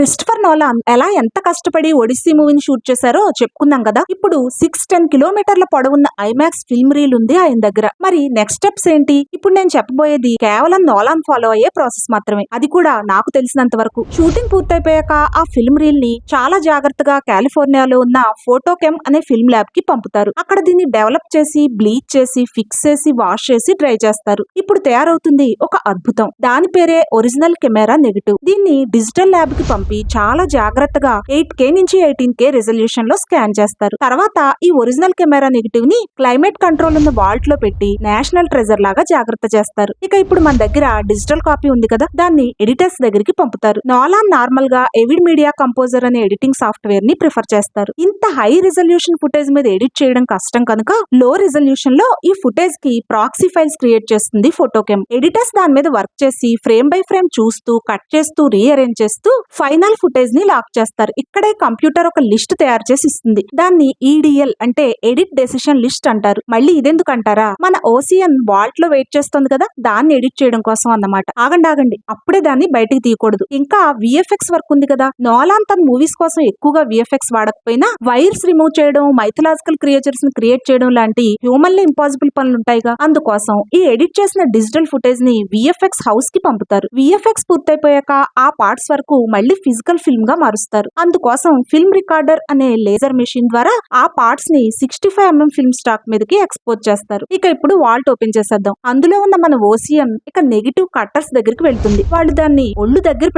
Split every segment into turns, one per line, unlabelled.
Christopher Nolan ఎలా ఎంత కష్టపడి ఒడిస్సీ మూవీని షూట్ చేశారో చెప్పుకున్నాం కదా. ఇప్పుడు 6-10 కిలోమీటర్ల పొడవున్న ఐమాక్స్ ఫిల్మ్ రీల్ ఉంది ఆయన దగ్గర. మరి నెక్స్ట్ స్టెప్స్ ఏంటి? ఇప్పుడు నేను చెప్పబోయేది కేవలం నోలాన్ ఫాలో అయ్యే ప్రాసెస్ మాత్రమే. అది కూడా నాకు తెలిసినంత వరకు. షూటింగ్ పూర్తయిపోయాక ఆ ఫిల్మ్ రీల్ ని చాలా జాగ్రత్తగా కాలిఫోర్నియాలో ఉన్న ఫోటోకెమ్ అనే ఫిల్మ్ ల్యాబ్ కి పంపుతారు. అక్కడ దీన్ని డెవలప్ చేసి, బ్లీచ్ చేసి, ఫిక్స్ చేసి, వాష్ చేసి, డ్రై చేస్తారు. ఇప్పుడు తయారవుతుంది ఒక అద్భుతం. దాని పేరే ఒరిజినల్ కెమెరా నెగటివ్. దీన్ని డిజిటల్ ల్యాబ్ కి పంపి చాలా జాగ్రత్తగా 8K నుంచి 18K రెజల్యూషన్ లో స్కాన్ చేస్తారు. తర్వాత ఈ ఒరిజినల్ కెమెరా నెగటివ్ ని క్లైమేట్ కంట్రోల్ ఉన్న వాల్ట్ లో పెట్టి నేషనల్ ట్రెజర్ లాగా జాగ్రత్త చేస్తారు. ఇక ఇప్పుడు మన దగ్గర డిజిటల్ కాపీ ఉంది కదా, దాన్ని ఎడిటర్స్ దగ్గరికి పంపుతారు. నోలాన్ నార్మల్ గా ఎవిడ్ మీడియా కంపోజర్ అనే ఎడిటింగ్ సాఫ్ట్వేర్ ని ప్రిఫర్ చేస్తారు. ఇంత హై రిజల్యూషన్ ఫుటేజ్ మీద ఎడిట్ చేయడం కష్టం కనుక లో రిజల్యూషన్ లో ఈ ఫుటేజ్ కి ప్రాక్సీ ఫైల్స్ క్రియేట్ చేస్తుంది ఫోటోకెమ్. ఎడిటర్స్ దాని మీద వర్క్ చేసి ఫ్రేమ్ బై ఫ్రేమ్ చూస్తూ, కట్ చేస్తూ, రీఅరేంజ్ చేస్తూ ఫైనల్ ఫుటేజ్ ని లాక్ చేస్తారు. ఇక్కడే కంప్యూటర్ ఒక లిస్ట్ తయారు చేసి ఇస్తుంది. దాన్ని EDL అంటే ఎడిట్ డెసిషన్ లిస్ట్ అంటారు. మళ్ళీ ఇదెందుకు అంటారా, మన OCN వాల్ట్ లో వెయిట్ చేస్తుంది కదా, దాన్ని ఎడిట్ చేయడం కోసం అన్నమాట. ఆగండి, అప్పుడే దాన్ని బయటికి తీయకూడదు. ఇంకా VFX వర్క్ ఉంది కదా. నోలాన్ తన మూవీస్ కోసం ఎక్కువగా VFX వాడకపోయినా వైర్స్ రిమూవ్ చేయడం, మైథలాజికల్ క్రియేచర్స్ ని క్రియేట్ చేయడం లాంటి హ్యూమన్లీ ఇంపాసిబుల్ పనులు ఉంటాయిగా. అందుకోసం ఈ ఎడిట్ చేసిన డిజిటల్ ఫుటేజ్ ని VFX హౌస్ కి పంపుతారు. VFX పూర్తయిపోయాక ఆ పార్ట్స్ వరకు మళ్ళీ ఫిజికల్ ఫిల్మ్ గా మారుస్తారు. అందుకోసం ఫిల్మ్ రికార్డర్ అనే లేజర్ మెషిన్ ద్వారా ఆ పార్ట్స్ ని 65mm ఫిల్మ్ స్టాక్ మీదకి ఎక్స్పోజ్ చేస్తారు. ఇక ఇప్పుడు వాల్ట్ ఓపెన్ చేసేద్దాం. అందులో ఉన్న మన OCN ఇక నెగిటివ్ కట్టర్స్ దగ్గరికి వెళ్తుంది. వాళ్ళు దాన్ని ఒళ్ళు దగ్గర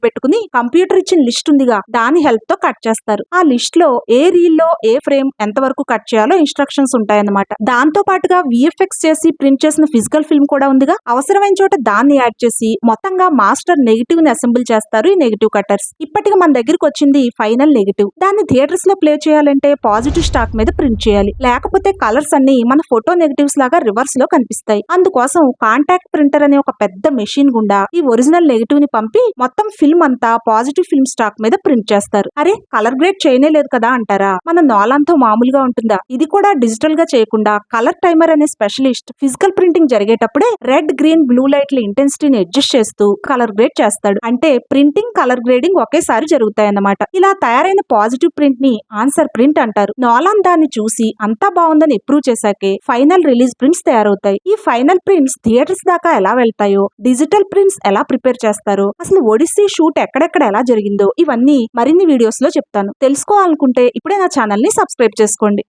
పెట్టుకుని కంప్యూటర్ ఇచ్చిన లిస్ట్ ఉందిగా, దాని హెల్ప్ తో కట్ చేస్తారు. ఆ లిస్ట్ లో ఏ రీల్ లో ఏ ఫ్రేమ్ ఎంత వరకు కట్ చేయాలో ఇన్స్ట్రక్షన్స్ ఉంటాయన్నమాట. దాంతో పాటుగా VFX చేసి ప్రింట్ చేసిన ఫిజికల్ ఫిల్మ్ కూడా ఉందిగా. అవసరమైన చోట దాన్ని యాడ్ చేసి మొత్తంగా మాస్టర్ నెగిటివ్ ని అసెంబుల్ చేస్తారు ఈ నెగిటివ్ కట్టర్స్. ఇప్పటికి మన దగ్గరికి వచ్చింది ఫైనల్ నెగిటివ్. దాన్ని థియేటర్స్ లో ప్లే చేయాలంటే పాజిటివ్ స్టాక్ మీద ప్రింట్ చేయాలి. లేకపోతే కలర్స్ అన్ని మన ఫోటో నెగిటివ్స్ లాగా రివర్స్ లో కనిపిస్తాయి. అందుకోసం కాంటాక్ట్ ప్రింటర్ అనే ఒక పెద్ద మెషిన్ గుండా ఈ ఒరిజినల్ నెగిటివ్ ని పంపి మొత్తం ఫిల్మ్ అంతా పాజిటివ్ ఫిల్మ్ స్టాక్ మీద ప్రింట్ చేస్తారు. అరే, కలర్ గ్రేడ్ చేయలేదు కదా అంటారా? మన నోలాన్ తో మామూలుగా ఉంటుందా? ఇది కూడా డిజిటల్ గా చేయకుండా కలర్ టైమర్ అనే స్పెషలిస్ట్ ఫిజికల్ ప్రింటింగ్ జరిగేటప్పుడే రెడ్, గ్రీన్, బ్లూ లైట్ల ఇంటెన్సిటీని అడ్జస్ట్ చేస్తూ కలర్ గ్రేడ్ చేస్తాడు. అంటే ప్రింటింగ్, కలర్ గ్రేడింగ్ ఒకేసారి జరుగుతాయన్నమాట. ఇలా తయారైన పాజిటివ్ ప్రింట్ ని ఆన్సర్ ప్రింట్ అంటారు. నోలాన్ దాన్ని చూసి అంతా బాగుందని అప్రూవ్ చేశాకే ఫైనల్ రిలీజ్ ప్రింట్స్ తయారవుతాయి. ఈ ఫైనల్ ప్రింట్స్ థియేటర్స్ దాకా ఎలా వెళ్తాయో, డిజిటల్ ప్రింట్స్ ఎలా ప్రిపేర్ చేస్తారో, అసలు ఒడిస్సీ షూట్ ఎక్కడెక్కడ ఎలా జరిగిందో, ఇవన్నీ మరిన్ని వీడియోస్ లో చెప్తాను. తెలుసుకోవాలనుకుంటే ఇప్పుడే నా ఛానల్ ని సబ్స్క్రైబ్ చేసుకోండి.